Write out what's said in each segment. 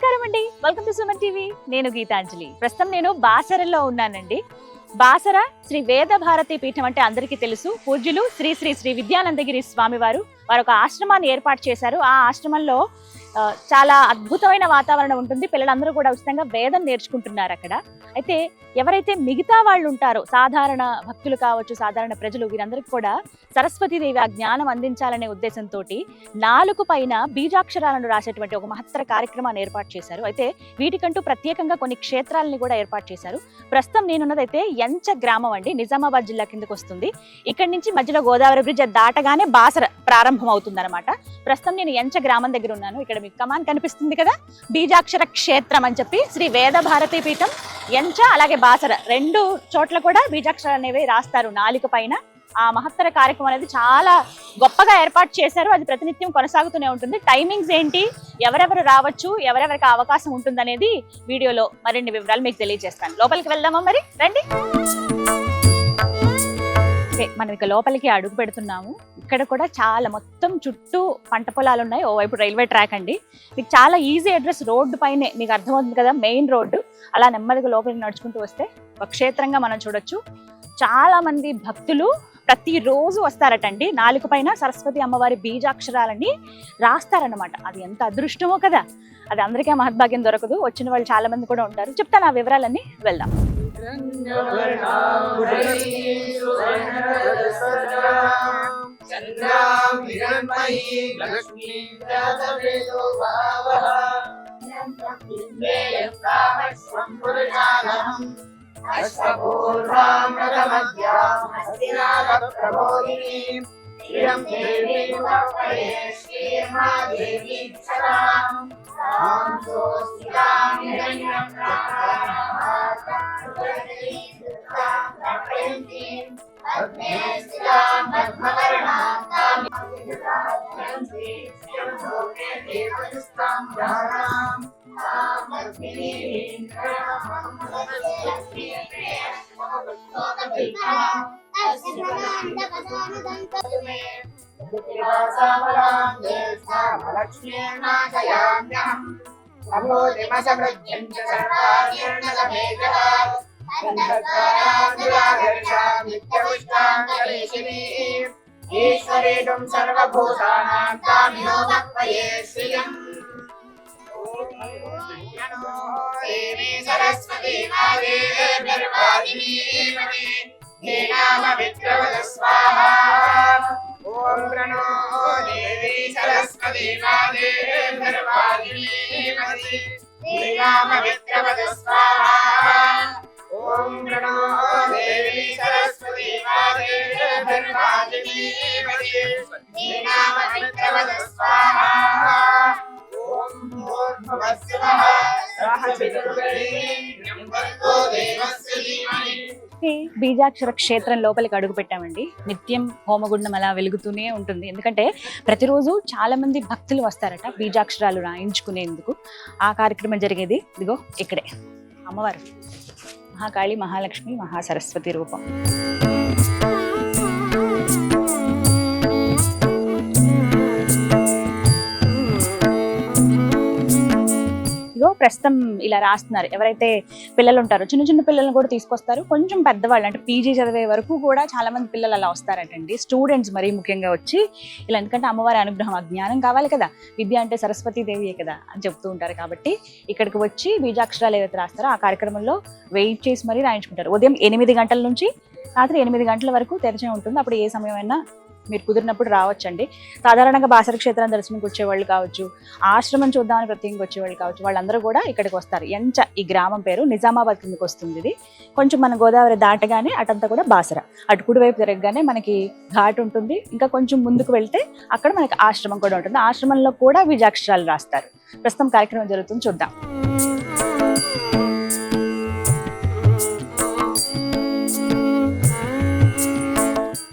నమస్కారం అండి, welcome to Suman TV. నేను గీతాంజలి. ప్రస్తుతం నేను బాసరలో ఉన్నానండి. బాసర శ్రీ వేద భారతి పీఠం అంటే అందరికీ తెలుసు. పూజ్యులు శ్రీ శ్రీ శ్రీ విద్యానందగిరి స్వామి వారు ఒక ఆశ్రమాన్ని ఏర్పాటు చేశారు. ఆ ఆశ్రమంలో చాలా అద్భుతమైన వాతావరణం ఉంటుంది. పిల్లలందరూ కూడా ఉచితంగా వేదం నేర్చుకుంటున్నారు అక్కడ. అయితే ఎవరైతే మిగతా వాళ్ళు ఉంటారో, సాధారణ భక్తులు కావచ్చు, సాధారణ ప్రజలు, వీరందరికీ కూడా సరస్వతీదేవి ఆ జ్ఞానం అందించాలనే ఉద్దేశంతో 4 పైన బీజాక్షరాలను రాసేటువంటి ఒక మహత్తర కార్యక్రమాన్ని ఏర్పాటు చేశారు. అయితే వీటికంటూ ప్రత్యేకంగా కొన్ని క్షేత్రాలని కూడా ఏర్పాటు చేశారు. ప్రస్తుతం నేనున్నదైతే ఎంచ గ్రామం అండి, నిజామాబాద్ జిల్లా కిందకు వస్తుంది. ఇక్కడి నుంచి మధ్యలో గోదావరి బ్రిడ్జ్ దాటగానే బాసర ప్రారంభం అవుతుంది అనమాట. ప్రస్తుతం నేను ఎంచ గ్రామం దగ్గర ఉన్నాను. ఇక్కడ మీకు కమాన్ కనిపిస్తుంది కదా, బీజాక్షర క్షేత్రం అని చెప్పి శ్రీ వేద భారతి పీఠం ఎంచ అలాగే బాసర 2 చోట్ల కూడా బీజాక్షరాలు అనేవి రాస్తారు 4 పైన. ఆ మహత్తర కార్యక్రమం అనేది చాలా గొప్పగా ఏర్పాటు చేశారు. అది ప్రతినిత్యం కొనసాగుతూనే ఉంటుంది. టైమింగ్స్ ఏంటి, ఎవరెవరు రావచ్చు, ఎవరెవరికి అవకాశం ఉంటుంది అనేది వీడియోలో మరిన్ని వివరాలు మీకు తెలియజేస్తాను. లోపలికి వెళ్దామా మరి, రండి. మనం ఇక లోపలికి అడుగు పెడుతున్నాము. ఇక్కడ కూడా చాలా మొత్తం చుట్టూ పంట పొలాలు ఉన్నాయి. ఓవైపు రైల్వే ట్రాక్ అండి. మీకు చాలా ఈజీ అడ్రస్, రోడ్డు పైనే మీకు అర్థమవుతుంది కదా, మెయిన్ రోడ్డు. అలా నెమ్మదిగా లోపలికి నడుచుకుంటూ వస్తే ఒక క్షేత్రంగా మనం చూడొచ్చు. చాలా మంది భక్తులు ప్రతిరోజు వస్తారటండి. 4 పైన సరస్వతి అమ్మవారి బీజాక్షరాలని రాస్తారనమాట. అది ఎంత అదృష్టమో కదా, అది అందరికీ మహద్భాగ్యం దొరకదు. వచ్చిన వాళ్ళు చాలా మంది కూడా ఉంటారు. చెప్తాను ఆ వివరాలన్నీ, వెళ్దాం. ఈశ్వరీం సర్వభూతానాం తామినో భక్తయే శ్రియం. దేవి సరస్వతి మాతే నిర్వాదినీమతి ధీనామ విద్రవద స్వాహా. ఓం ప్రణో దేవి సరస్వతి మాతే నిర్వాదినీమతి ధీనామ విద్రవద స్వాహా. ఓం ప్రణో దేవి సరస్వతి మాతే నిర్వాదినీమతి ధీనామ విద్రవద స్వాహా. ఓం భూర్భువస్సువః సహ చతుర్వేదం భర్గో దేవస్య ధీమహి. బీజాక్షర క్షేత్రం లోపలికి అడుగు పెట్టామండి. నిత్యం హోమగుండం అలా వెలుగుతూనే ఉంటుంది. ఎందుకంటే ప్రతిరోజు చాలా మంది భక్తులు వస్తారట బీజాక్షరాలు రాయించుకునేందుకు. ఆ కార్యక్రమం జరిగేది ఇదిగో ఇక్కడే. అమ్మవారు మహాకాళి, మహాలక్ష్మి, మహాసరస్వతి రూపం. ప్రస్తుతం ఇలా రాస్తున్నారు. ఎవరైతే పిల్లలు ఉంటారో, చిన్న చిన్న పిల్లలను కూడా తీసుకొస్తారు. కొంచెం పెద్దవాళ్ళు అంటే పీజీ చదివే వరకు కూడా చాలా మంది పిల్లలు అలా వస్తారటండి. స్టూడెంట్స్ మరీ ముఖ్యంగా వచ్చి ఇలా, ఎందుకంటే అమ్మవారి అనుగ్రహం, జ్ఞానం కావాలి కదా, విద్య అంటే సరస్వతీదేవియే కదా అని చెప్తూ ఉంటారు. కాబట్టి ఇక్కడికి వచ్చి బీజాక్షరాలు ఏవైతే రాస్తారో ఆ కార్యక్రమంలో వెయిట్ చేసి మరీ రాయించుకుంటారు. ఉదయం 8 గంటల నుంచి రాత్రి 8 గంటల వరకు తెరిచే ఉంటుంది. అప్పుడు ఏ సమయమైనా మీరు కుదిరినప్పుడు రావచ్చండి. సాధారణంగా బాసర క్షేత్రం దర్శనంకి వచ్చేవాళ్ళు కావచ్చు, ఆశ్రమం చూద్దామని ప్రత్యేకంగా వచ్చేవాళ్ళు కావచ్చు, వాళ్ళందరూ కూడా ఇక్కడికి వస్తారు. ఎంచ ఈ గ్రామం పేరు, నిజామాబాద్ కిందకి వస్తుంది. ఇది కొంచెం మన గోదావరి దాటగానే అటంతా కూడా బాసర. అటు కుడివైపు తిరగగానే మనకి ఘాట్ ఉంటుంది. ఇంకా కొంచెం ముందుకు వెళ్తే అక్కడ మనకి ఆశ్రమం కూడా ఉంటుంది. ఆశ్రమంలో కూడా బీజాక్షరాలు రాస్తారు. ప్రస్తుతం కార్యక్రమం జరుగుతుంది, చూద్దాం.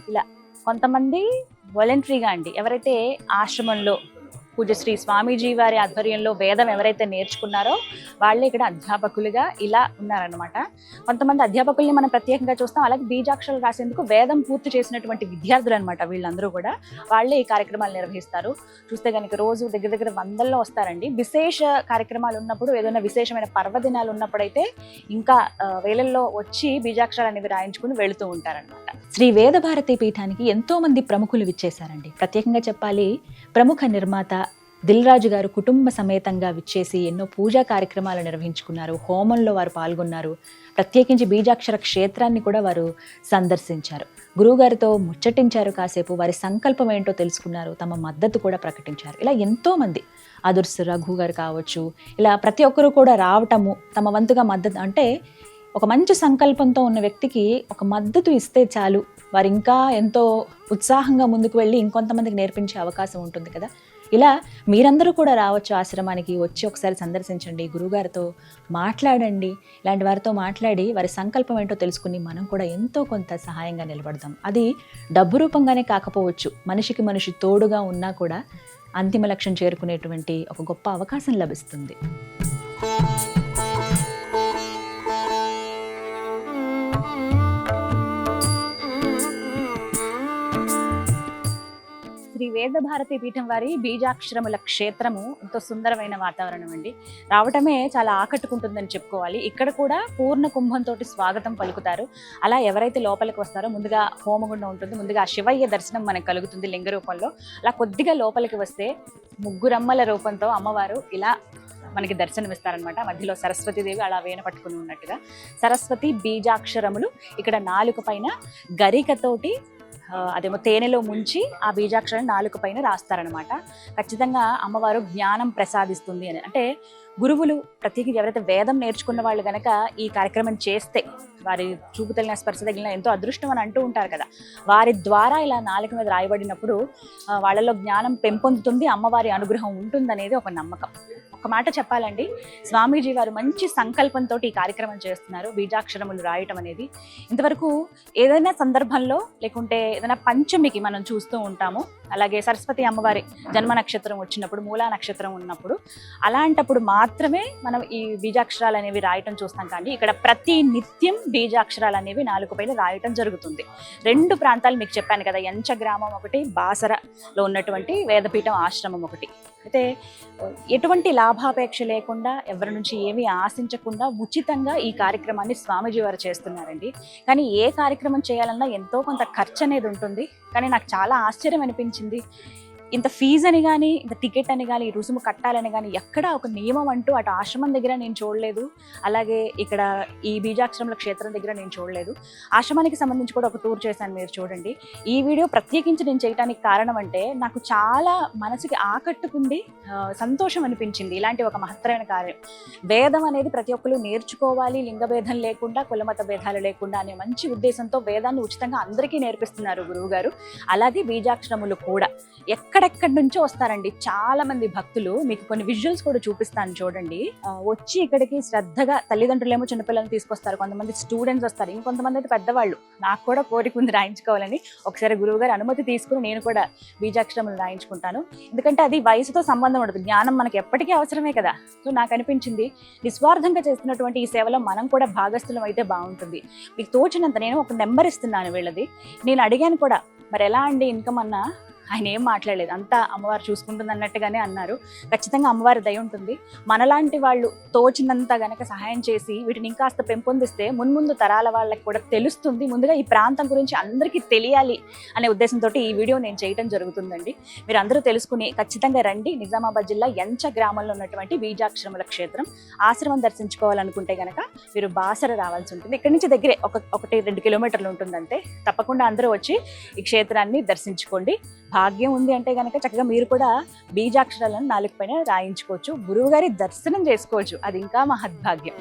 ఇలా కొంతమంది వాలంటరీగా అండి, ఎవరైతే ఆశ్రమంలో పూజ్య శ్రీ స్వామీజీ వారి ఆధ్వర్యంలో వేదం ఎవరైతే నేర్చుకున్నారో వాళ్ళే ఇక్కడ అధ్యాపకులుగా ఇలా ఉన్నారనమాట. కొంతమంది అధ్యాపకుల్ని మనం ప్రత్యేకంగా చూస్తాం, అలాగే బీజాక్షరాలు రాసేందుకు వేదం పూర్తి చేసినటువంటి విద్యార్థులు అనమాట వీళ్ళందరూ కూడా. వాళ్ళే ఈ కార్యక్రమాలు నిర్వహిస్తారు. చూస్తే కనుక రోజు దగ్గర దగ్గర వందల్లో వస్తారండి. విశేష కార్యక్రమాలు ఉన్నప్పుడు, ఏదైనా విశేషమైన పర్వదినాలు ఉన్నప్పుడైతే ఇంకా వేలల్లో వచ్చి బీజాక్షరాలు అనేవి రాయించుకుని వెళుతూ ఉంటారనమాట. శ్రీ వేద భారతి పీఠానికి ఎంతో మంది ప్రముఖులు విచ్చేశారండి. ప్రత్యేకంగా చెప్పాలి, ప్రముఖ నిర్మాత దిల్ రాజు గారు కుటుంబ సమేతంగా విచ్చేసి ఎన్నో పూజా కార్యక్రమాలు నిర్వహించుకున్నారు. హోమంలో వారు పాల్గొన్నారు. ప్రత్యేకించి బీజాక్షర క్షేత్రాన్ని కూడా వారు సందర్శించారు. గురువుగారితో ముచ్చటించారు, కాసేపు వారి సంకల్పం ఏంటో తెలుసుకున్నారు, తమ మద్దతు కూడా ప్రకటించారు. ఇలా ఎంతో మంది, అదుర్స్ రఘు గారు కావచ్చు, ఇలా ప్రతి ఒక్కరు కూడా రావటము, తమ వంతుగా మద్దతు, అంటే ఒక మంచి సంకల్పంతో ఉన్న వ్యక్తికి ఒక మద్దతు ఇస్తే చాలు, వారు ఇంకా ఎంతో ఉత్సాహంగా ముందుకు వెళ్ళి ఇంకొంతమందికి నేర్పించే అవకాశం ఉంటుంది కదా. ఇలా మీరందరూ కూడా రావచ్చు ఆశ్రమానికి, వచ్చి ఒకసారి సందర్శించండి, గురువుగారితో మాట్లాడండి. ఇలాంటి వారితో మాట్లాడి వారి సంకల్పం ఏంటో తెలుసుకుని మనం కూడా ఎంతో కొంత సహాయంగా నిలబడదాం. అది డబ్బు రూపంగానే కాకపోవచ్చు, మనిషికి మనిషి తోడుగా ఉన్నా కూడా అంతిమ లక్ష్యం చేరుకునేటువంటి ఒక గొప్ప అవకాశం లభిస్తుంది. శ్రీ వేద భారతి పీఠం వారి బీజాక్షరముల క్షేత్రము ఎంతో సుందరమైన వాతావరణం అండి. రావటమే చాలా ఆకట్టుకుంటుందని చెప్పుకోవాలి. ఇక్కడ కూడా పూర్ణ కుంభంతో స్వాగతం పలుకుతారు. అలా ఎవరైతే లోపలికి వస్తారో ముందుగా హోమగుండం ఉంటుంది, ముందుగా శివయ్య దర్శనం మనకు కలుగుతుంది లింగ రూపంలో. అలా కొద్దిగా లోపలికి వస్తే ముగ్గురమ్మల రూపంతో అమ్మవారు ఇలా మనకి దర్శనమిస్తారనమాట. మధ్యలో సరస్వతీదేవి అలా వేణ పట్టుకుని ఉన్నట్టుగా. సరస్వతి బీజాక్షరములు ఇక్కడ నాలుక పైన గరికతోటి అదేమో తేనెలో ముంచి ఆ బీజాక్షరం నాలుక పైన రాస్తారనమాట. ఖచ్చితంగా అమ్మవారు జ్ఞానం ప్రసాదిస్తుంది అని. అంటే గురువులు ప్రత్యేకించి ఎవరైతే వేదం నేర్చుకున్న వాళ్ళు గనక ఈ కార్యక్రమం చేస్తే, వారి చూపు తగిలిన స్పర్శ తగిలిన ఎంతో అదృష్టం అని అంటూ ఉంటారు కదా, వారి ద్వారా ఇలా నాలుక మీద రాయబడినప్పుడు వాళ్ళలో జ్ఞానం పెంపొందుతుంది, అమ్మవారి అనుగ్రహం ఉంటుందనేది ఒక నమ్మకం. ఒక మాట చెప్పాలండి, స్వామీజీ వారు మంచి సంకల్పంతో ఈ కార్యక్రమం చేస్తున్నారు, బీజాక్షరములు రాయటం అనేది. ఇంతవరకు ఏదైనా సందర్భంలో లేకుంటే ఏదైనా పంచమికి మనం చూస్తూ ఉంటాము, అలాగే సరస్వతి అమ్మవారి జన్మ నక్షత్రం వచ్చినప్పుడు, మూలా నక్షత్రం ఉన్నప్పుడు, అలాంటప్పుడు మాత్రమే మనం ఈ బీజాక్షరాలు అనేవి రాయటం చూస్తాం. కానీ ఇక్కడ ప్రతి నిత్యం బీజాక్షరాలు అనేవి నాలుగు పైన రాయటం జరుగుతుంది. 2 ప్రాంతాలు మీకు చెప్పాను కదా, యంచ గ్రామం ఒకటి, బాసరలో ఉన్నటువంటి వేదపీఠం ఆశ్రమం ఒకటి. అయితే ఎటువంటి లాభాపేక్ష లేకుండా, ఎవరి నుంచి ఏమీ ఆశించకుండా ఉచితంగా ఈ కార్యక్రమాన్ని స్వామీజీ వారు చేస్తున్నారండి. కానీ ఏ కార్యక్రమం చేయాలన్నా ఎంతో కొంత ఖర్చు అనేది ఉంటుంది. కానీ నాకు చాలా ఆశ్చర్యం అనిపించింది, ఇంత ఫీజు అని కానీ, ఇంత టికెట్ అని కానీ, రుసుము కట్టాలని కానీ ఎక్కడా ఒక నియమం అంటూ అటు ఆశ్రమం దగ్గర నేను చూడలేదు, అలాగే ఇక్కడ ఈ బీజాక్షరముల క్షేత్రం దగ్గర నేను చూడలేదు. ఆశ్రమానికి సంబంధించి కూడా ఒక టూర్ చేశాను, మీరు చూడండి. ఈ వీడియో ప్రత్యేకించి నేను చేయడానికి కారణం అంటే, నాకు చాలా మనసుకి ఆకట్టుకుంది, సంతోషం అనిపించింది. ఇలాంటి ఒక మహత్తరమైన కార్యం, వేదం అనేది ప్రతి ఒక్కరు నేర్చుకోవాలి, లింగభేదం లేకుండా, కులమత భేదాలు లేకుండా అనే మంచి ఉద్దేశంతో వేదాన్ని ఉచితంగా అందరికీ నేర్పిస్తున్నారు గురువు గారు. అలాగే బీజాక్షరములు కూడా ఎక్కడెక్కడి నుంచో వస్తారండి చాలా మంది భక్తులు. మీకు కొన్ని విజువల్స్ కూడా చూపిస్తాను చూడండి. వచ్చి ఇక్కడికి శ్రద్ధగా, తల్లిదండ్రులేమో చిన్నపిల్లల్ని తీసుకొస్తారు, కొంతమంది స్టూడెంట్స్ వస్తారు, ఇంకొంతమంది అయితే పెద్దవాళ్ళు. నాకు కూడా కోరిక ఉంది రాయించుకోవాలని. ఒకసారి గురువు గారు అనుమతి తీసుకుని నేను కూడా బీజాక్షరములు రాయించుకుంటాను. ఎందుకంటే అది వయసుతో సంబంధం ఉండదు, జ్ఞానం మనకి ఎప్పటికీ అవసరమే కదా. సో నాకు అనిపించింది, నిస్వార్థంగా చేస్తున్నటువంటి ఈ సేవలో మనం కూడా భాగస్థులం అయితే బాగుంటుంది. మీకు తోచినంత నేను ఒక నెంబర్ ఇస్తున్నాను వీళ్ళది. నేను అడిగాను కూడా, మరి ఎలా అండి ఇన్కమ్ అన్నా, ఆయన ఏం మాట్లాడలేదు, అంతా అమ్మవారు చూసుకుంటుంది అన్నట్టుగానే అన్నారు. ఖచ్చితంగా అమ్మవారి దయ ఉంటుంది. మనలాంటి వాళ్ళు తోచినంత గనక సహాయం చేసి వీటిని ఇంకాస్త పెంపొందిస్తే మున్ముందు తరాల వాళ్ళకి కూడా తెలుస్తుంది. ముందుగా ఈ ప్రాంతం గురించి అందరికీ తెలియాలి అనే ఉద్దేశంతో ఈ వీడియో నేను చేయడం జరుగుతుందండి. మీరు అందరూ తెలుసుకుని ఖచ్చితంగా రండి. నిజామాబాద్ జిల్లా యంచ గ్రామంలో ఉన్నటువంటి బీజాక్షరముల క్షేత్రం. ఆశ్రమం దర్శించుకోవాలనుకుంటే గనక మీరు బాసర రావాల్సి ఉంటుంది. ఇక్కడి నుంచి దగ్గరే 1-2 కిలోమీటర్లు ఉంటుందంటే. తప్పకుండా అందరూ వచ్చి ఈ క్షేత్రాన్ని దర్శించుకోండి. భాగ్యం ఉంది అంటే కనుక చక్కగా మీరు కూడా బీజాక్షరాలను నాలుగు పైన రాయించుకోవచ్చు, గురువు గారి దర్శనం చేసుకోవచ్చు. అది ఇంకా మహద్భాగ్యం.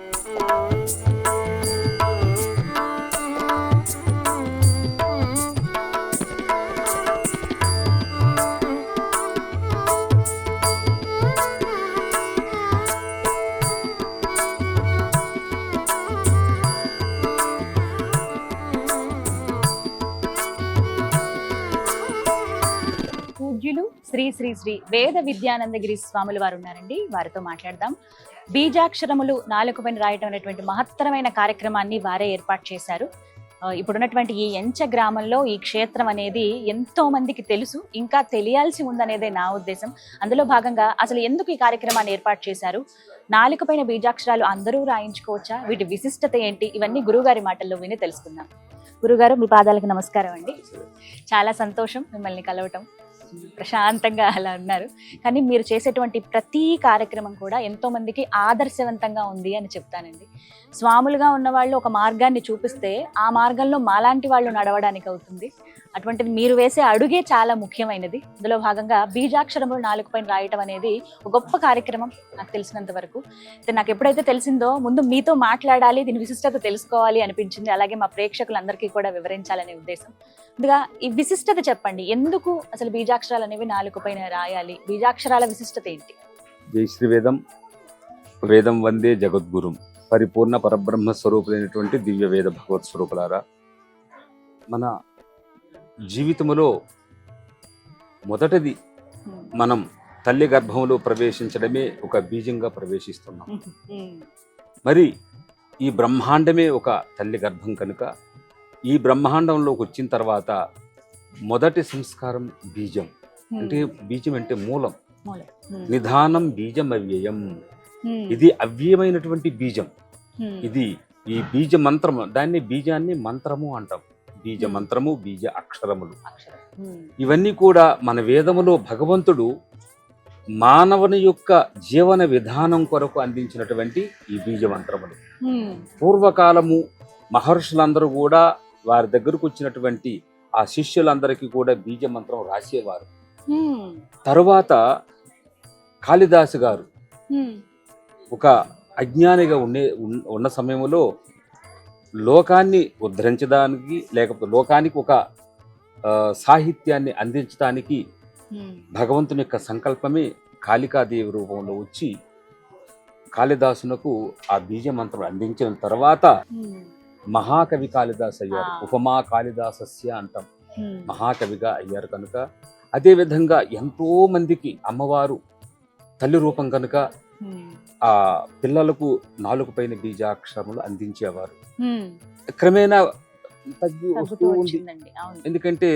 పూజ్యులు శ్రీ శ్రీ శ్రీ వేద విద్యానందగిరి స్వాములు వారు ఉన్నారండి. వారితో మాట్లాడదాం. బీజాక్షరములు నాలుకపైన రాయటం అనేటువంటి మహత్తరమైన కార్యక్రమాన్ని వారే ఏర్పాటు చేశారు. ఇప్పుడున్నటువంటి ఈ ఎంచ గ్రామంలో ఈ క్షేత్రం అనేది ఎంతో మందికి తెలుసు, ఇంకా తెలియాల్సి ఉందనేదే నా ఉద్దేశం. అందులో భాగంగా అసలు ఎందుకు ఈ కార్యక్రమాన్ని ఏర్పాటు చేశారు, నాలుకపైన బీజాక్షరాలు అందరూ రాయించుకోవచ్చా, వీటి విశిష్టత ఏంటి, ఇవన్నీ గురువుగారి మాటల్లో విని తెలుసుకుందాం. గురుగారు, మీ పాదాలకు నమస్కారం అండి. చాలా సంతోషం మిమ్మల్ని కలవటం. ప్రశాంతంగా అలా ఉన్నారు. కానీ మీరు చేసేటువంటి ప్రతి కార్యక్రమం కూడా ఎంతో మందికి ఆదర్శవంతంగా ఉంది అని చెప్తానండి. స్వాములుగా ఉన్న వాళ్ళు ఒక మార్గాన్ని చూపిస్తే ఆ మార్గంలో మాలాంటి వాళ్ళు నడవడానికి అవుతుంది. అటువంటిది మీరు వేసే అడుగే చాలా ముఖ్యమైనది. అందులో భాగంగా బీజాక్షరములు నాలుకపైన రాయటం అనేది ఒక గొప్ప కార్యక్రమం నాకు తెలిసినంత వరకు. నాకు ఎప్పుడైతే తెలిసిందో ముందు మీతో మాట్లాడాలి, దీని విశిష్టత తెలుసుకోవాలి అనిపించింది. అలాగే మా ప్రేక్షకులందరికీ కూడా వివరించాలనే ఉద్దేశం. ముందుగా ఈ విశిష్టత చెప్పండి, ఎందుకు అసలు బీజాక్షరాలు అనేవి నాలుకపైన రాయాలి, బీజాక్షరాల విశిష్టత ఏంటి? జై శ్రీ వేదం. వేదం వందే జగద్గురుం. పరిపూర్ణ పరబ్రహ్మ స్వరూపులైనటువంటి దివ్య వేద భగవత్ స్వరూపులారా, మన జీవితంలో మొదటిది మనం తల్లి గర్భంలో ప్రవేశించడమే ఒక బీజంగా ప్రవేశిస్తున్నాం. మరి ఈ బ్రహ్మాండమే ఒక తల్లి గర్భం కనుక ఈ బ్రహ్మాండంలోకి వచ్చిన తర్వాత మొదటి సంస్కారం బీజం. అంటే బీజం అంటే మూలం. నిధానం బీజం అవ్యయం. ఇది అవ్యయమైనటువంటి బీజం. ఇది ఈ బీజ మంత్రము, దాన్ని బీజాన్ని మంత్రము అంటాం. బీజ మంత్రము, బీజ అక్షరములు, ఇవన్నీ కూడా మన వేదములో భగవంతుడు మానవుని యొక్క జీవన విధానం కొరకు అందించినటువంటి ఈ బీజ మంత్రములు. పూర్వకాలము మహర్షులందరూ కూడా వారి దగ్గరకు వచ్చినటువంటి ఆ శిష్యులందరికీ కూడా బీజ మంత్రం రాసేవారు. తరువాత కాళిదాసు గారు ఒక అజ్ఞానిగా ఉన్న సమయంలో లోకాన్ని ఉద్ధరించడానికి, లేకపోతే లోకానికి ఒక సాహిత్యాన్ని అందించడానికి భగవంతుని యొక్క సంకల్పమే కాళికాదేవి రూపంలో వచ్చి కాళిదాసునకు ఆ బీజ మంత్రం అందించిన తర్వాత మహాకవి కాళిదాసు అయ్యారు. ఉపమా కాళిదాసస్య అంటాం, మహాకవిగా అయ్యారు. కనుక అదే విధంగా ఎంతో మందికి అమ్మవారు తల్లి రూపం కనుక ఆ పిల్లలకు నాలుగు పైన బీజాక్షరములు అందించేవారు. క్రమేణా తగ్గి వస్తూ ఉంది. ఎందుకంటే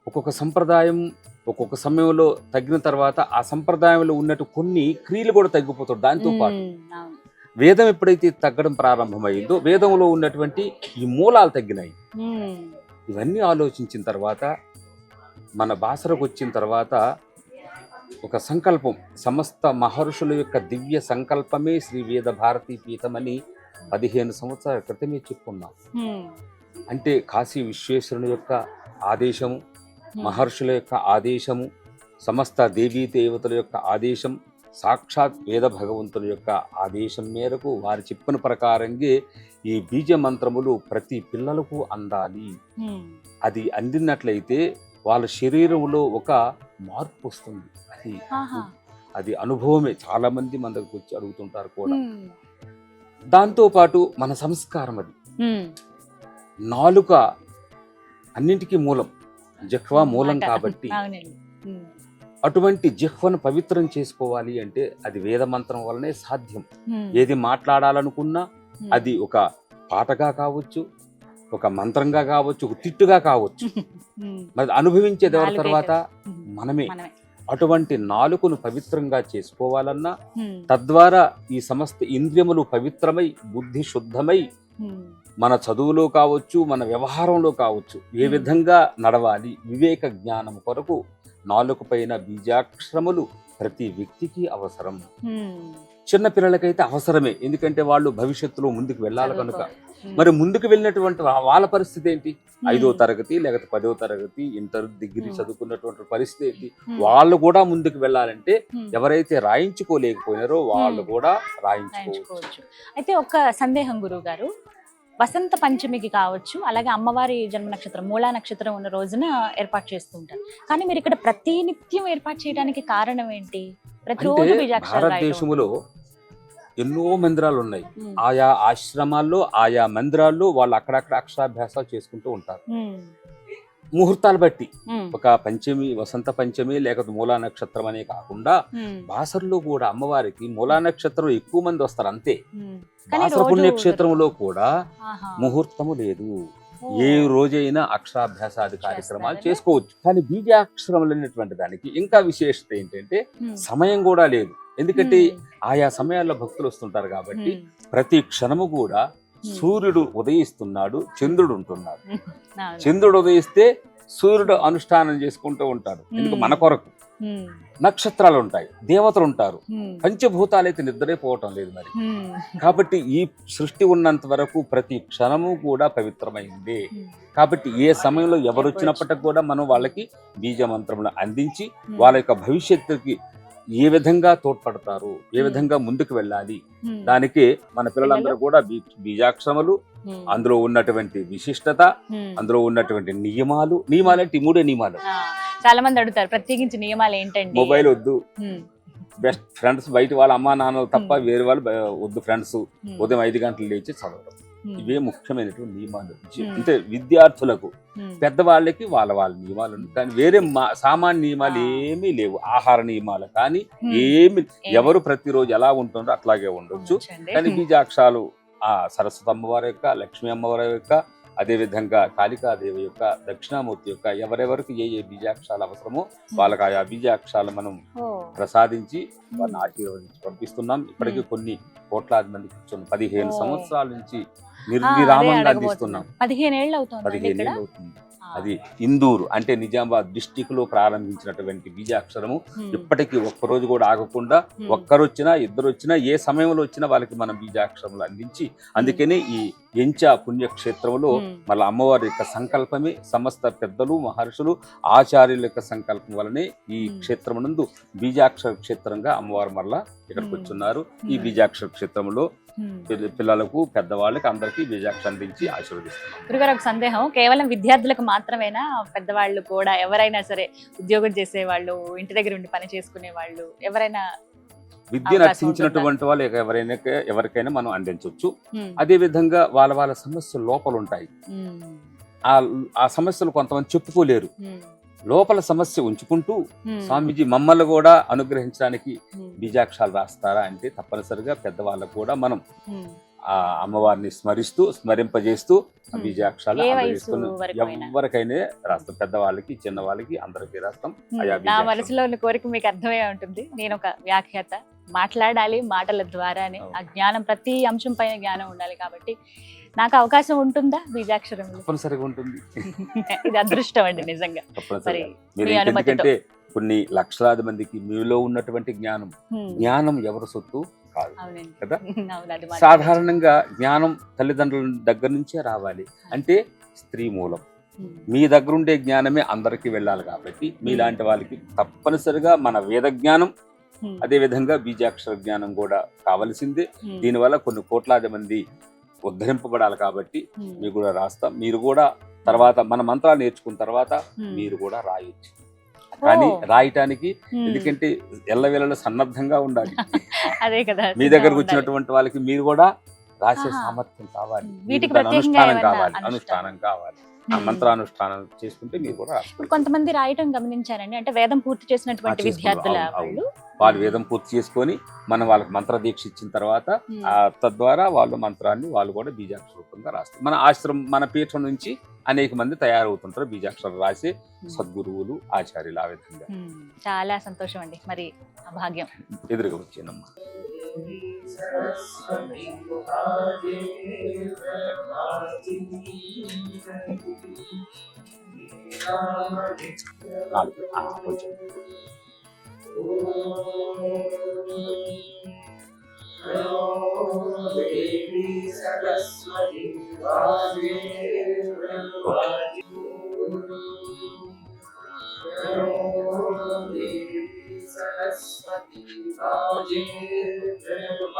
ఒక్కొక్క సంప్రదాయం ఒక్కొక్క సమయంలో తగ్గిన తర్వాత ఆ సంప్రదాయంలో ఉన్నట్టు కొన్ని క్రియలు కూడా తగ్గిపోతాడు. దాంతో పాటు వేదం ఎప్పుడైతే తగ్గడం ప్రారంభమైందో వేదంలో ఉన్నటువంటి ఈ మూలాలు తగ్గినాయి. ఇవన్నీ ఆలోచించిన తర్వాత మన భాషలకు వచ్చిన తర్వాత ఒక సంకల్పం, సమస్త మహర్షుల యొక్క దివ్య సంకల్పమే శ్రీ వేద భారతీ పీఠం అని 15 సంవత్సరాల క్రితమే చెప్పుకున్నాం. అంటే కాశీ విశ్వేశ్వరుని యొక్క ఆదేశము, మహర్షుల యొక్క ఆదేశము, సమస్త దేవీ దేవతల యొక్క ఆదేశం, సాక్షాత్ వేద భగవంతుల యొక్క ఆదేశం మేరకు వారు చెప్పిన ప్రకారంగా ఈ బీజ మంత్రములు ప్రతి పిల్లలకు అందాలి. అది అందినట్లయితే వాళ్ళ శరీరంలో ఒక మార్పు వస్తుంది. అది అనుభవమే. చాలా మంది మన దగ్గరకు వచ్చి అడుగుతుంటారు కూడా. దాంతో పాటు మన సంస్కారం, అది నాలుక అన్నింటికీ మూలం, జిహ్వ మూలం కాబట్టి అటువంటి జిహ్వను పవిత్రం చేసుకోవాలి అంటే అది వేద మంత్రం వల్లనే సాధ్యం. ఏది మాట్లాడాలనుకున్నా అది ఒక పాటగా కావచ్చు, ఒక మంత్రంగా కావచ్చు, ఒక తిట్టుగా కావచ్చు. మరి అనుభవించేది ఎవరి తర్వాత మనమే. అటువంటి నాలుకను పవిత్రంగా చేసుకోవాలన్నా తద్వారా ఈ సమస్త ఇంద్రియములు పవిత్రమై బుద్ధి శుద్ధమై మన చదువులో కావచ్చు, మన వ్యవహారంలో కావచ్చు, ఏ విధంగా నడవాలి, వివేక జ్ఞానం కొరకు నాలుక పైన బీజాక్షరములు ప్రతి వ్యక్తికి అవసరం. చిన్న పిల్లలకైతే అవసరమే, ఎందుకంటే వాళ్ళు భవిష్యత్తులో ముందుకు వెళ్ళాలి కనుక. మరి ముందుకు వెళ్ళినటువంటి వాళ్ళ పరిస్థితి ఏంటి? 5వ తరగతి లేకపోతే 10వ తరగతి, ఇంటర్, డిగ్రీ చదువుకున్నటువంటి పరిస్థితి ఏంటి? వాళ్ళు కూడా ముందుకు వెళ్ళాలంటే ఎవరైతే రాయించుకోలేకపోయినారో వాళ్ళు కూడా రాయించుకోవచ్చు. అయితే ఒక సందేహం గురువు గారు, వసంత పంచమికి కావచ్చు, అలాగే అమ్మవారి జన్మ నక్షత్రం మూలా నక్షత్రం ఉన్న రోజున ఏర్పాటు చేస్తూ ఉంటారు. కానీ మీరు ఇక్కడ ప్రతి నిత్యం ఏర్పాటు చేయడానికి కారణం ఏంటి? ప్రతిరోజు భారతదేశంలో ఎన్నో మందిరాలు ఉన్నాయి. ఆయా ఆశ్రమాల్లో, ఆయా మందిరాల్లో వాళ్ళు అక్కడక్కడ అక్షరాభ్యాసాలు చేసుకుంటూ ఉంటారు. ముహూర్తాలు బట్టి ఉమ్, ఒక పంచమి, వసంత పంచమి లేకపోతే మూలా నక్షత్రం అనే కాకుండా ఉమ్, బాసరలో కూడా అమ్మవారికి మూలా నక్షత్రం ఎక్కువ మంది వస్తారు అంతే. ఉమ్. కానీ బాసర రోజు పుణ్యక్షేత్రంలో కూడా ఆహా. ముహూర్తము లేదు. ఓ. ఏ రోజైనా అక్షరాభ్యాసాది కార్యక్రమాలు చేస్తారనే? చేసుకోవచ్చు. కానీ బీజాక్షరం అనేటువంటి దానికి ఇంకా విశేషత ఏంటంటే ఉమ్, సమయం కూడా లేదు. ఎందుకంటే ఉమ్, ఆయా సమయాల్లో భక్తులు వస్తుంటారు కాబట్టి ఉమ్, ప్రతి క్షణము కూడా ఉమ్. సూర్యుడు ఉదయిస్తున్నాడు, చంద్రుడు ఉంటున్నాడు. అవును. చంద్రుడు ఉదయిస్తే సూర్యుడు అనుష్ఠానం చేసుకుంటూ ఉంటాడు. ఎందుకు మన కొరకు. ఉమ్, నక్షత్రాలు ఉంటాయి, దేవతలు ఉంటారు, ఉమ్, పంచభూతాలు అయితే నిద్రే పోవటం లేదు మరి. ఉమ్, కాబట్టి ఈ సృష్టి ఉన్నంత వరకు ప్రతి క్షణము కూడా పవిత్రమైంది. ఉమ్, కాబట్టి ఏ సమయంలో ఎవరు వచ్చినప్పటికి కూడా మనం వాళ్ళకి బీజ మంత్రములు అందించి ఉమ్, వాళ్ళ యొక్క భవిష్యత్తుకి ఏ విధంగా తోడ్పడతారు, ఏ విధంగా ముందుకు వెళ్ళాలి, ఉమ్, దానికి మన పిల్లలందరూ కూడా బీజాక్షరములు, ఉమ్, అందులో ఉన్నటువంటి విశిష్టత, ఉమ్. అందులో ఉన్నటువంటి నియమాలంటే ఈ 3 నియమాలు. ఆ, చాలా మంది అడుగుతారు ప్రత్యేకించి నియమాలు ఏంటండి? మొబైల్ వద్దు, ఉమ్, బెస్ట్ ఫ్రెండ్స్ బయట వాళ్ళ అమ్మా నాన్నలు తప్ప ఉమ్. వేరే వాళ్ళు వద్దు ఫ్రెండ్స్. ఉమ్, ఉదయం 5 గంటలు లేచి చదవడం, ఉమ్, ఇవే ముఖ్యమైనటువంటి నియమాలు. ఉమ్. అంటే విద్యార్థులకు, ఉమ్, పెద్దవాళ్ళకి వాళ్ళ నియమాలు ఉన్నాయి. కానీ వేరే సామాన్య నియమాలు ఆ. ఏమీ లేవు. ఆహార నియమాలు కానీ ఉమ్. ఏమి, ఏమి? ఎవరు ప్రతిరోజు ఎలా ఉంటుందో అట్లాగే ఉండొచ్చు. ఉంచండి. కానీ బీజాక్షరాలు ఆ సరస్వతి అమ్మవారి యొక్క, లక్ష్మీ అమ్మవారి యొక్క, అదే విధంగా కాళికాదేవి యొక్క, దక్షిణామూర్తి యొక్క ఎవరెవరికి ఏ బీజాక్షరాలు అవసరమో వాళ్ళకి ఆయా బీజాక్షరాలు మనం ఓ, ప్రసాదించి వారిని ఉమ్. ఆశీర్వదించి పంపిస్తున్నాం. ఇప్పటికీ కొన్ని కోట్లాది మందికి ఇచ్చాం. 15 ఓ. సంవత్సరాల నుంచి ఆ, అదే నిర్విరామంగా అడగబోతున్నాను. అందిస్తున్నాం. 15 ఏళ్ళు అవుతుంది 15 ఇక్కడ. ఏళ్ళు అవుతుంది. ఆ, అది ఇందూరు అంటే నిజామాబాద్ డిస్టిక్ లో ప్రారంభించినటువంటి బీజాక్షరము ఉమ్, ఇప్పటికీ ఒక్కరోజు కూడా ఆగకుండా, ఉమ్, ఒక్కరొచ్చినా ఇద్దరు వచ్చినా ఏ సమయంలో వచ్చినా వాళ్ళకి మనం బీజాక్షరములు అందించి, అందుకనే ఈ ఎంచా పుణ్యక్షేత్రంలో ఉమ్, మళ్ళీ అమ్మవారి యొక్క సంకల్పమే, సమస్త పెద్దలు మహర్షులు ఆచార్యుల యొక్క సంకల్పం వలనే ఈ ఉమ్. క్షేత్రమునందు బీజాక్షర క్షేత్రంగా అమ్మవారు మళ్ళా ఇక్కడికి వచ్చున్నారు. ఈ ఉమ్. బీజాక్షర క్షేత్రంలో ఉమ్. పిల్లలకు, పెద్దవాళ్ళకి అందరికీ బీజాక్షరం అందించి ఆశీర్వదిస్తున్నాం. గురుగారు, ఒక సందేహం, కేవలం విద్యార్థులకు మాత్రమేనా? పెద్దవాళ్ళు కూడా ఎవరైనా సరే, ఉద్యోగం చేసే వాళ్ళు, ఇంటి దగ్గర ఉండి పని చేసుకునే వాళ్ళు, ఎవరైనా? విద్యను అవకాశం అర్థించినటువంటి వాళ్ళు ఎవరికైనా మనం అందించవచ్చు. ఉమ్, అదే విధంగా వాళ్ళ సమస్యలు లోపల ఉంటాయి. ఉమ్, ఆ సమస్యలు కొంతమంది చెప్పుకోలేరు. ఉమ్, లోపల సమస్య ఉంచుకుంటూ ఉమ్, స్వామీజీ మమ్మల్ని కూడా అనుగ్రహించడానికి ఉమ్, బీజాక్షరాలు రాస్తారా అంటే తప్పనిసరిగా పెద్దవాళ్ళకు కూడా మనం ఉమ్. ఆ అమ్మవారిని స్మరింపజేస్తూ ఆ ఉమ్. బీజాక్షరాలు ఏ వయసు అందజేసుకుని వరకు అయినా? ఎవరికైనా రాస్తాం. పెద్దవాళ్ళకి, చిన్నవాళ్ళకి అందరికీ రాస్తాం. ఉమ్, ఆయా నా బీజాక్షరాలు. మనసులో ఉన్న కోరిక మీకు అర్థమై ఉంటుంది. నేను ఒక వ్యాఖ్యాత, మాట్లాడాలి, మాటల ద్వారానే ఆ జ్ఞానం, ప్రతి అంశం పైన జ్ఞానం ఉండాలి. కాబట్టి నాకు అవకాశం ఉంటుందా బీజాక్షరంలో? తప్పనిసరిగా ఉంటుంది. ఇది అదృష్టం అండి నిజంగా. మరి తప్పనిసరిగా. మీరు మీ అనుమతితో. ఎందుకంటే కొన్ని లక్షలాది మందికి మీలో ఉన్నటువంటి జ్ఞానం, ఉమ్, జ్ఞానం ఎవరి సొత్తు కాదు అవునండి. కదా. అవును, అది మాత్రం సాధారణంగా జ్ఞానం తల్లిదండ్రుల దగ్గర నుంచే రావాలి. అంటే స్త్రీ మూలం. ఉమ్, మీ దగ్గర ఉండే జ్ఞానమే అందరికీ వెళ్ళాలి. కాబట్టి మీలాంటి వాళ్ళకి తప్పనిసరిగా మన వేద జ్ఞానం, ఉమ్, అదే విధంగా బీజాక్షర జ్ఞానం కూడా కావలసిందే. ఉమ్, దీనివల్ల కొన్ని కోట్లాది మంది ఉద్ధరింపబడాలి. కాబట్టి ఉమ్, మీకు కూడా రాస్తాం. మీరు కూడా తర్వాత మన మంత్రాలు నేర్చుకున్న తర్వాత ఉమ్, మీరు కూడా రాయొచ్చు. కానీ ఓ. రాయటానికి ఉమ్. ఎందుకంటే ఎల్లవేళలో సన్నద్ధంగా ఉండాలి. అదే కదా, మీ సిద్ధంగా దగ్గరకు ఉండాలి. వచ్చినటువంటి వాళ్ళకి మీరు కూడా రాసే ఆహా. సామర్థ్యం కావాలి. వీటికి మీకు దాని ప్రత్యేకంగా అనుష్ఠానం ఏమన్నా కావాలి. అనుష్ఠానం? అనుష్ఠానం కావాలి. ఆ ఉమ్. మంత్రానుష్ఠానం చేసుకుంటే మీరు కూడా రాస్తారు. ఇప్పుడు కొంతమంది రాయటం గమనించారండి, అంటే వేదం పూర్తి చేసినటువంటి చేసుకున్నారు. విద్యార్థుల అవును, వాళ్ళు. వాళ్ళు వేదం పూర్తి చేసుకొని మనం వాళ్ళకి మంత్ర దీక్ష ఇచ్చిన తర్వాత ఉమ్, తద్వారా వాళ్ళు మంత్రాన్ని వాళ్ళు కూడా బీజాక్షర రూపంగా రాస్తారు. మన ఆశ్రమం, మన పీఠం నుంచి అనేక మంది తయారవుతుంటారు బీజాక్షరం రాసే సద్గురువులు, ఆచార్యులు. ఆ విధంగా ఉమ్, చాలా సంతోషం అండి. మరి ఆ భాగ్యం ఎదురుగా వచ్చేనమ్మా.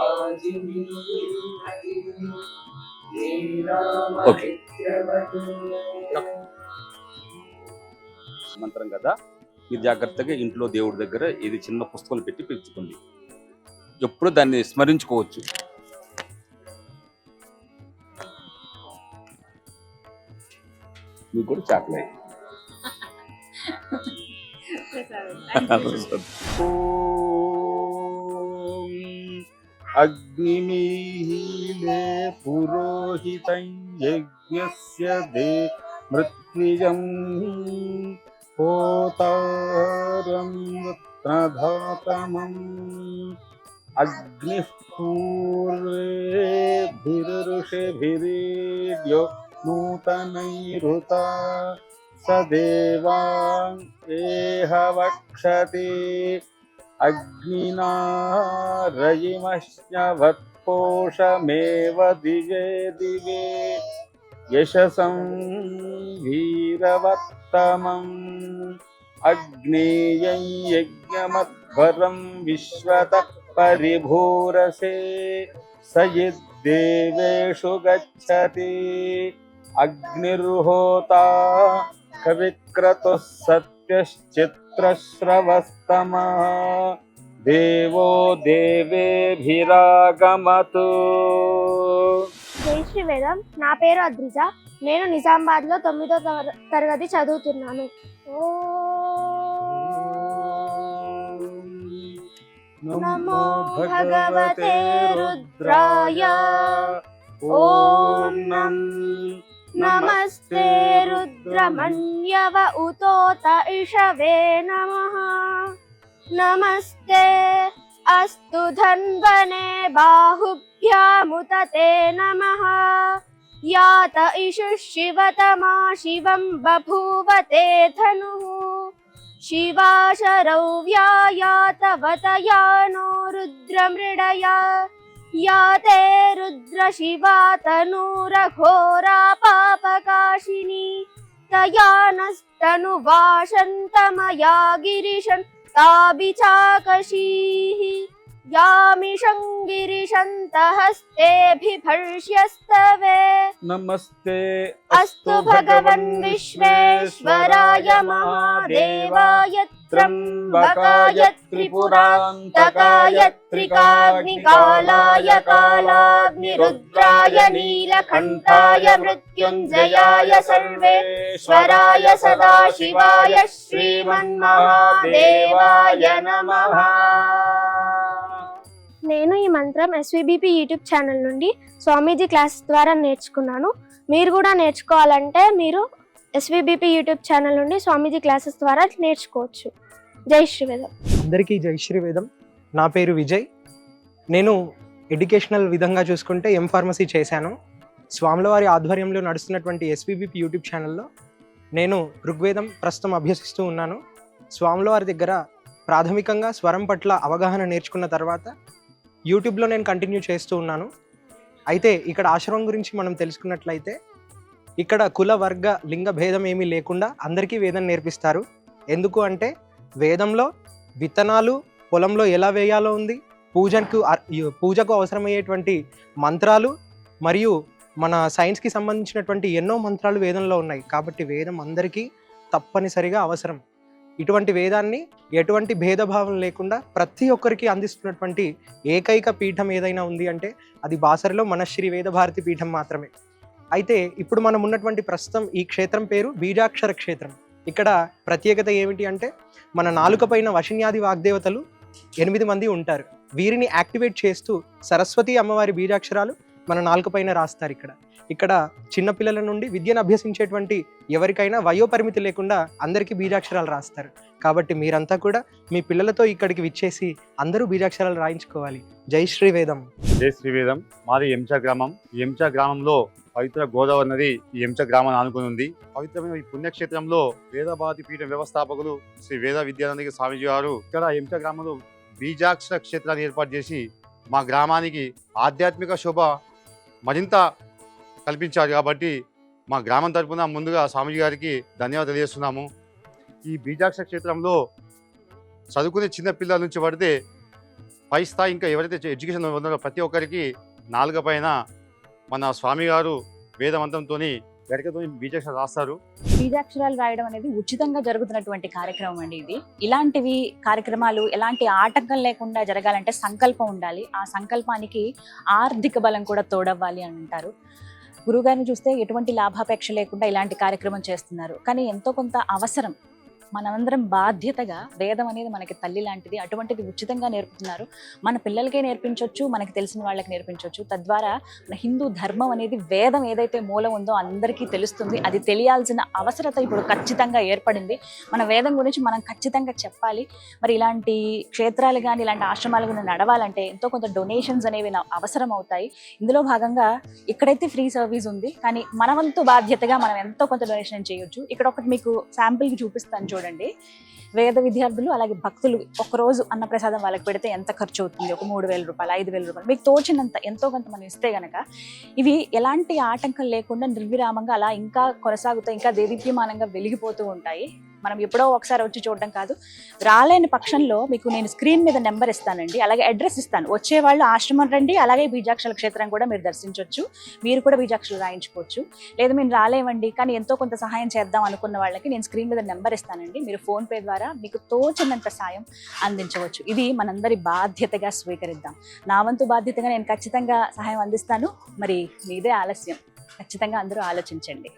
కొంచెం ఓకే. మంత్రం కదా, మీరు జాగ్రత్తగా ఇంట్లో దేవుడి దగ్గర ఇది చిన్న పుస్తకం పెట్టి పెంచుకోండి. ఎప్పుడు దాన్ని స్మరించుకోవచ్చు. మీకు కూడా చాక్లెట్ అగ్నిమీహీలే పురోహితం యజ్ఞస్య దే మృత్యుజం హోతారం రత్నధాతమం అగ్నిః పూర్వేభిరుషిభిరీడ్యో నూతనైరుతా సదేవాన్ ఏహ వక్షతి అగ్నినా రయిమశ్నవత్పోషమేవ దివే దివే యశసం వీరవత్తమం అగ్నేయం యజ్ఞమధ్వరం విశ్వత పరిభూరసే సయిద్దేవేషు గచ్చతి అగ్నిర్హోతా కవిక్రతుః సత్యశ్చిత్రశ్రవస్తమః దేవో దేవేభిరాగమతు. జై శ్రీ వేదం. నా పేరు అద్రిజ. నేను నిజామాబాద్లో 9వ తరగతి చదువుతున్నాను. నమో భగవతే రుద్రాయ. ఓం నమస్తే రుద్రమన్యవ ఉతోత ఇషవే నమః. నమస్తే అస్తు ధన్వనే బాహుభ్యాముతతే నమః. యాత ఇషు శివతమా శివం బభూవతే ధనుః. శివాశరౌ వ్యాయాతవతయానో రుద్రమృడయా. యాతే రుద్ర శివా తనూరఘోరా పాపకాశిని. తయానస్తను వాసంతమయా గిరిశం తాభిచాకశీః. యామిషం గిరిశంతహస్తేభిభర్ష్యస్తవే. నమస్తే అస్తు భగవన్ విశ్వేశ్వరాయ మహాదేవాయ త్ర్యంబకాయ త్రిపురాంతకాయ త్రికాగ్నికాలాయ కాలాగ్నిరుద్రాయ నీలకంఠాయ మృత్యుంజయాయ సర్వేశ్వరాయ సదాశివాయ శ్రీమన్మహాదేవాయ నమః. నేను ఈ మంత్రం ఎస్విబిపి యూట్యూబ్ ఛానల్ నుండి స్వామీజీ క్లాస్ ద్వారా నేర్చుకున్నాను. మీరు కూడా నేర్చుకోవాలంటే మీరు ఎస్విబిపి యూట్యూబ్ ఛానల్ నుండి స్వామీజీ క్లాసెస్ ద్వారా నేర్చుకోవచ్చు. జై శ్రీవేదం. అందరికీ జై శ్రీవేదం. నా పేరు విజయ్. నేను ఎడ్యుకేషనల్ విధంగా చూసుకుంటే ఫార్మసీ చేశాను. స్వాముల వారి ఆధ్వర్యంలో నడుస్తున్నటువంటి ఎస్విబిపి యూట్యూబ్ ఛానల్లో నేను ఋగ్వేదం ప్రస్తుతం అభ్యసిస్తూ ఉన్నాను. స్వాముల వారి దగ్గర ప్రాథమికంగా స్వరం పట్ల అవగాహన నేర్చుకున్న తర్వాత యూట్యూబ్లో నేను కంటిన్యూ చేస్తూ ఉన్నాను. అయితే ఇక్కడ ఆశ్రమం గురించి మనం తెలుసుకున్నట్లయితే ఇక్కడ కుల వర్గ లింగ భేదం ఏమీ లేకుండా అందరికీ వేదం నేర్పిస్తారు. ఎందుకు అంటే వేదంలో విత్తనాలు పొలంలో ఎలా వేయాలో ఉంది, పూజకు అవసరమయ్యేటువంటి మంత్రాలు మరియు మన సైన్స్కి సంబంధించినటువంటి ఎన్నో మంత్రాలు వేదంలో ఉన్నాయి. కాబట్టి వేదం అందరికీ తప్పనిసరిగా అవసరం. ఇటువంటి వేదాన్ని ఎటువంటి భేదభావం లేకుండా ప్రతి ఒక్కరికి అందిస్తున్నటువంటి ఏకైక పీఠం ఏదైనా ఉంది అంటే అది బాసరలో మన శ్రీ వేదభారతి పీఠం మాత్రమే. అయితే ఇప్పుడు మనం ఉన్నటువంటి ప్రస్తుతం ఈ క్షేత్రం పేరు బీజాక్షర క్షేత్రం. ఇక్కడ ప్రత్యేకత ఏమిటి అంటే మన నాలుక పైన వశిన్యాది వాగ్దేవతలు 8 మంది ఉంటారు. వీరిని యాక్టివేట్ చేస్తూ సరస్వతి అమ్మవారి బీజాక్షరాలు మన నాలుక పైన రాస్తారు. ఇక్కడ చిన్నపిల్లల నుండి విద్యను అభ్యసించేటువంటి ఎవరికైనా వయోపరిమితి లేకుండా అందరికీ బీజాక్షరాలు రాస్తారు. కాబట్టి మీరంతా కూడా మీ పిల్లలతో ఇక్కడికి విచ్చేసి అందరూ బీజాక్షరాలు రాయించుకోవాలి. జై శ్రీవేదం. జై శ్రీవేదం. మాది ఎంచా గ్రామం. ఈ ఎంచా గ్రామంలో పవిత్ర గోదావరి నది ఈ ఎంచ గ్రామాన్ని ఆనుకుని ఉంది. పవిత్రమైన ఈ పుణ్యక్షేత్రంలో వేదభారతి పీఠ వ్యవస్థాపకులు శ్రీ వేద విద్యానంద స్వామిజీ గారు ఇక్కడ ఎంచ గ్రామంలో బీజాక్షర క్షేత్రాన్ని ఏర్పాటు చేసి మా గ్రామానికి ఆధ్యాత్మిక శోభ మరింత కల్పించారు. కాబట్టి మా గ్రామం తరపున ముందుగా స్వామిజీ గారికి ధన్యవాదాలు తెలియజేస్తున్నాము. ఈ బీజాక్షర క్షేత్రంలో చదువుకునే చిన్న పిల్లల నుంచి పడితే పై స్థాయి ఇంకా ఎవరైతే ఎడ్యుకేషన్ ఉన్నారో ప్రతి ఒక్కరికి నాలుక పైన మన స్వామి గారు వేదమంత్రంతో గరికతో బీజాక్షరాలు రాస్తారు. బీజాక్షరాలు రాయడం అనేది ఉచితంగా జరుగుతున్నటువంటి కార్యక్రమం అండి ఇది. ఇలాంటివి కార్యక్రమాలు ఎలాంటి ఆటంకం లేకుండా జరగాలంటే సంకల్పం ఉండాలి. ఆ సంకల్పానికి ఆర్థిక బలం కూడా తోడవ్వాలి అని అంటారు. గురువుగారిని చూస్తే ఎటువంటి లాభాపేక్ష లేకుండా ఇలాంటి కార్యక్రమం చేస్తున్నారు. కానీ ఎంతో కొంత అవసరం మనందరం బాధ్యతగా వేదం అనేది మనకి తల్లి లాంటిది, అటువంటిది ఉచితంగా నేర్పుతున్నారు. మన పిల్లలకే నేర్పించవచ్చు, మనకి తెలిసిన వాళ్ళకి నేర్పించవచ్చు. తద్వారా మన హిందూ ధర్మం అనేది వేదం ఏదైతే మూలం ఉందో అందరికీ తెలుస్తుంది. అది తెలియాల్సిన అవసరత ఇప్పుడు ఖచ్చితంగా ఏర్పడింది. మన వేదం గురించి మనం ఖచ్చితంగా చెప్పాలి. మరి ఇలాంటి క్షేత్రాలు కానీ ఇలాంటి ఆశ్రమాలు కానీ నడవాలంటే ఎంతో కొంత డొనేషన్స్ అనేవి అవసరం అవుతాయి. ఇందులో భాగంగా ఇక్కడైతే ఫ్రీ సర్వీస్ ఉంది, కానీ మన వంతు బాధ్యతగా మనం ఎంతో కొంత డొనేషన్ చేయొచ్చు. ఇక్కడ ఒకటి మీకు శాంపిల్కి చూపిస్తాను చూడండి. వేద విద్యార్థులు అలాగే భక్తులు ఒక్కరోజు అన్నప్రసాదం వాళ్ళకి పెడితే ఎంత ఖర్చు అవుతుంది? ఒక 3,000 రూపాయలు, 5,000 రూపాయలు, మీకు తోచినంత ఎంతో కొంత మనం ఇస్తే గనక ఇవి ఎలాంటి ఆటంకం లేకుండా నిర్విరామంగా అలా ఇంకా కొనసాగుతూ ఇంకా దేదీప్యమానంగా వెలిగిపోతూ ఉంటాయి. మనం ఎప్పుడో ఒకసారి వచ్చి చూడడం కాదు. రాలేని పక్షంలో మీకు నేను స్క్రీన్ మీద నెంబర్ ఇస్తానండి, అలాగే అడ్రస్ ఇస్తాను. వచ్చేవాళ్ళు ఆశ్రమం రండి, అలాగే బీజాక్షల క్షేత్రం కూడా మీరు దర్శించవచ్చు. మీరు కూడా బీజాక్షలు రాయించుకోవచ్చు. లేదా మేము రాలేమండి కానీ ఎంతో కొంత సహాయం చేద్దాం అనుకున్న వాళ్ళకి నేను స్క్రీన్ మీద నెంబర్ ఇస్తానండి. మీరు ఫోన్పే ద్వారా మీకు తోచినంత సాయం అందించవచ్చు. ఇది మనందరి బాధ్యతగా స్వీకరిద్దాం. నా వంతు బాధ్యతగా నేను ఖచ్చితంగా సహాయం అందిస్తాను. మరి మీదే ఆలస్యం, ఖచ్చితంగా అందరూ ఆలోచించండి.